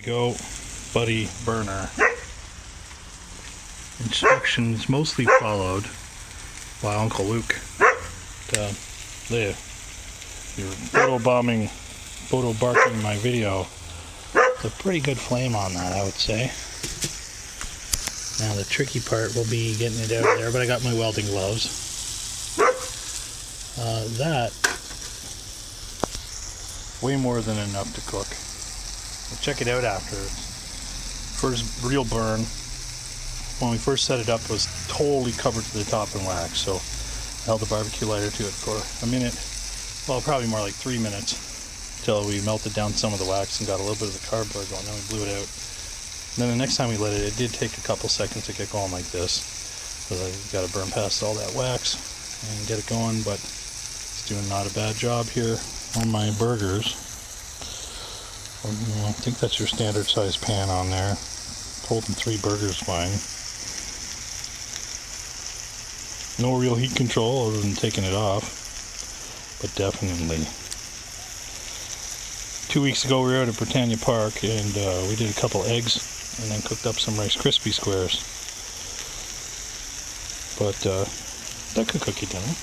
go, buddy burner. Instructions mostly followed by Uncle Luke. There, you're photo barking my video. It's a pretty good flame on that, I would say. Now the tricky part will be getting it out of there, but I got my welding gloves. That, way more than enough to cook. We'll check it out after. First real burn. When we first set it up, it was totally covered to the top in wax, so I held the barbecue lighter to it for a minute, well, probably more like 3 minutes, until we melted down some of the wax and got a little bit of the cardboard going. Then we blew it out. And then the next time we lit it, it did take a couple seconds to get going like this, because I got to burn past all that wax and get it going, but it's doing not a bad job here on my burgers. I think that's your standard size pan on there. Holding 3 burgers fine. No real heat control other than taking it off, but definitely. 2 weeks ago we were out at Britannia Park and we did a couple eggs and then cooked up some Rice Krispie squares. But that could cook you dinner.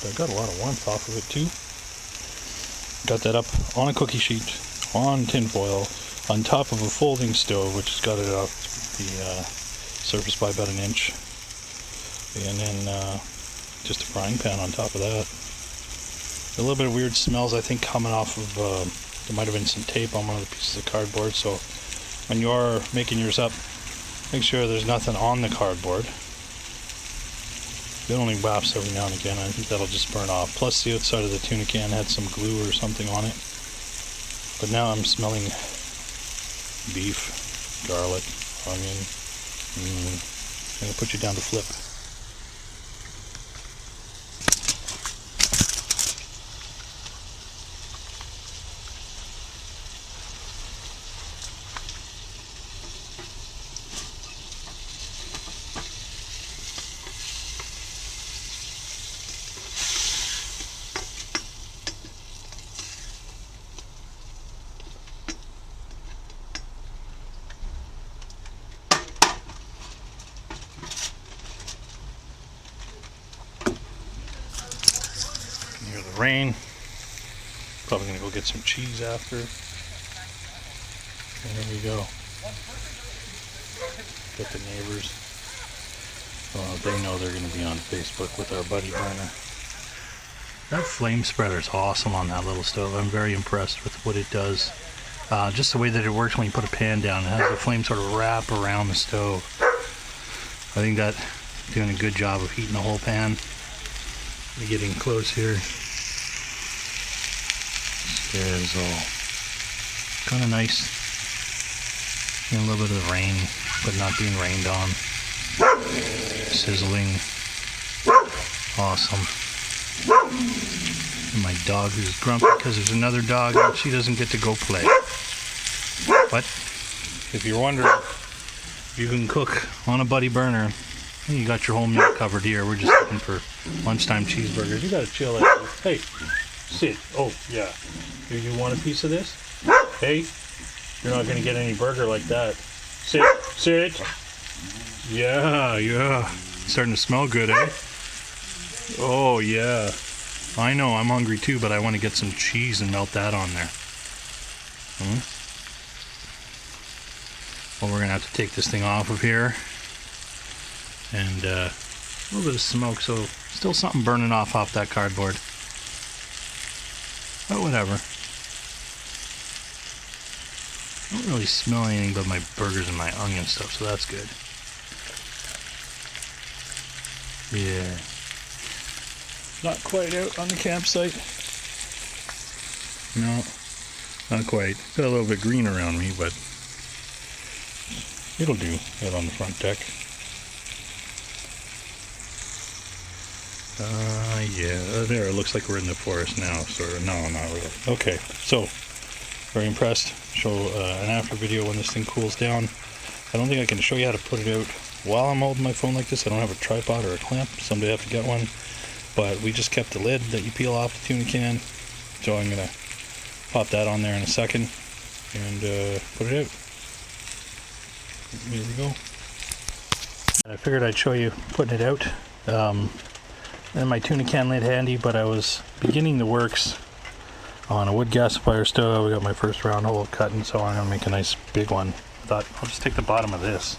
I got a lot of warmth off of it too. Got that up on a cookie sheet, on tin foil, on top of a folding stove, which has got it off the surface by about 1 inch. And then just a frying pan on top of that. A little bit of weird smells, I think, coming off of, there might have been some tape on one of the pieces of cardboard, so when you are making yours up, make sure there's nothing on the cardboard. It only wafts every now and again. I think that'll just burn off. Plus the outside of the tuna can had some glue or something on it. But now I'm smelling beef, garlic, onion. I'm going to put you down to flip. Hear the rain. Probably gonna go get some cheese after. And there we go. Got the neighbors. Well, they know they're gonna be on Facebook with our buddy burner. That flame spreader is awesome on that little stove. I'm very impressed with what it does. Just the way that it works when you put a pan down. It has the flame sort of wrap around the stove. I think that's doing a good job of heating the whole pan. We're getting close here. There's all kind of nice. And a little bit of rain, but not being rained on. Sizzling. Awesome. And my dog who's grumpy because there's another dog and she doesn't get to go play. But if you're wondering, you can cook on a buddy burner. You got your whole meal covered here. We're just looking for lunchtime cheeseburgers. You gotta chill out. Hey, sit. Oh, yeah. You want a piece of this? Hey, you're not gonna get any burger like that. Sit, sit. Yeah. It's starting to smell good, eh? Oh, yeah. I know, I'm hungry too, but I want to get some cheese and melt that on there. Well, we're gonna have to take this thing off of here. And a little bit of smoke, so still something burning off that cardboard. But whatever. I don't really smell anything but my burgers and my onion stuff, so that's good. Yeah. Not quite out on the campsite. No, not quite. Got a little bit green around me, but it'll do out on the front deck. Yeah, there, it looks like we're in the forest now, so no, not really. Okay, so, very impressed. Show an after video when this thing cools down. I don't think I can show you how to put it out while I'm holding my phone like this. I don't have a tripod or a clamp. Someday I have to get one. But we just kept the lid that you peel off the tuna can. So I'm going to pop that on there in a second and put it out. Here we go. And I figured I'd show you putting it out. And my tuna can lid handy, but I was beginning the works on a wood gasifier stove. I got my first round hole cut, and so I'm going to make a nice big one. I thought I'll just take the bottom of this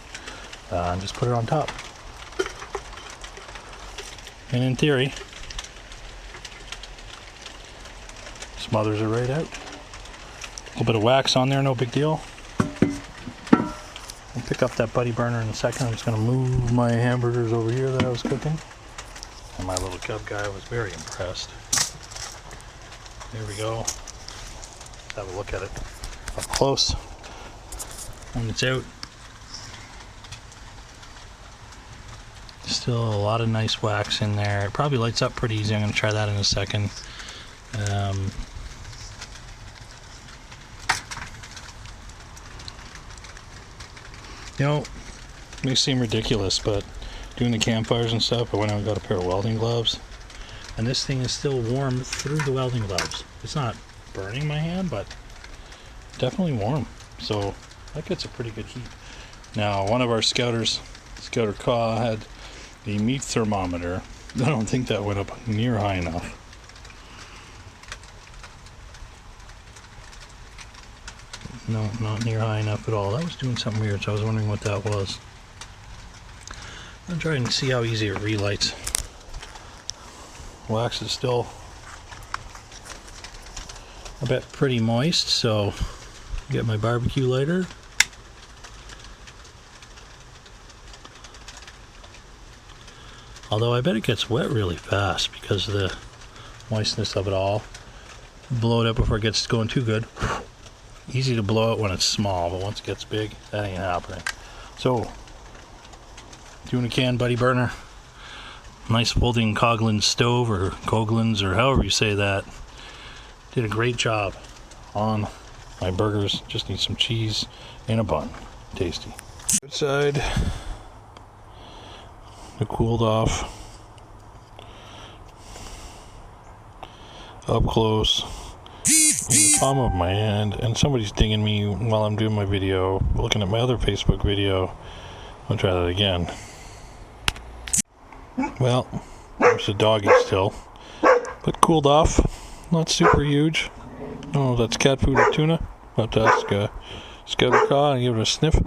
and just put it on top. And in theory, smothers it right out. A little bit of wax on there, no big deal. I'll pick up that buddy burner in a second. I'm just going to move my hamburgers over here that I was cooking. And my little cub guy was very impressed. There we go. Let's have a look at it up close when it's out. Still a lot of nice wax in there. It probably lights up pretty easy. I'm going to try that in a second. You know, it may seem ridiculous, but doing the campfires and stuff, I went out and got a pair of welding gloves, and this thing is still warm through the welding gloves. It's not burning my hand, but definitely warm, so that gets a pretty good heat. Now, one of our scouters, Scouter Caw, had the meat thermometer. I don't think that went up near high enough. No, not near high enough at all. That was doing something weird, so I was wondering what that was. I'm trying to see how easy it relights. Wax is still, I bet, pretty moist, so get my barbecue lighter. Although I bet it gets wet really fast because of the moistness of it all. Blow it up before it gets going too good. Easy to blow it when it's small, but once it gets big, that ain't happening. So, tuna can buddy burner. Nice folding Coughlan stove, or Coughlan's, or however you say that. Did a great job on my burgers. Just need some cheese and a bun. Tasty. Outside, it cooled off. Up close, in the palm of my hand, and somebody's dinging me while I'm doing my video, looking at my other Facebook video. I'll try that again. Well, there's a doggy still, but cooled off. Not super huge. I don't know if that's cat food or tuna. I'll have to ask Scouter Caw and give it a sniff.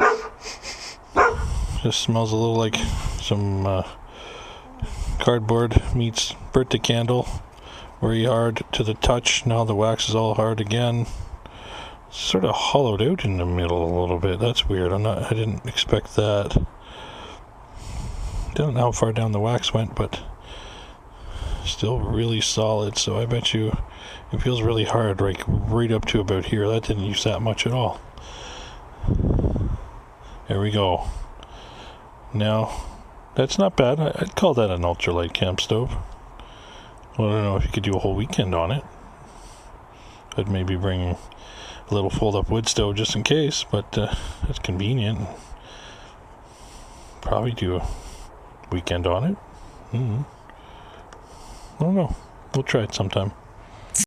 Just smells a little like some cardboard meets birthday candle. Very hard to the touch. Now the wax is all hard again. Sort of hollowed out in the middle a little bit. That's weird. I didn't expect that. Don't know how far down the wax went, but still really solid. So I bet you it feels really hard, like right up to about here. That didn't use that much at all. There we go. Now, that's not bad. I'd call that an ultralight camp stove. Well, I don't know if you could do a whole weekend on it. I'd maybe bring a little fold-up wood stove just in case, but it's convenient. Probably do a weekend on it. I don't know. We'll try it sometime.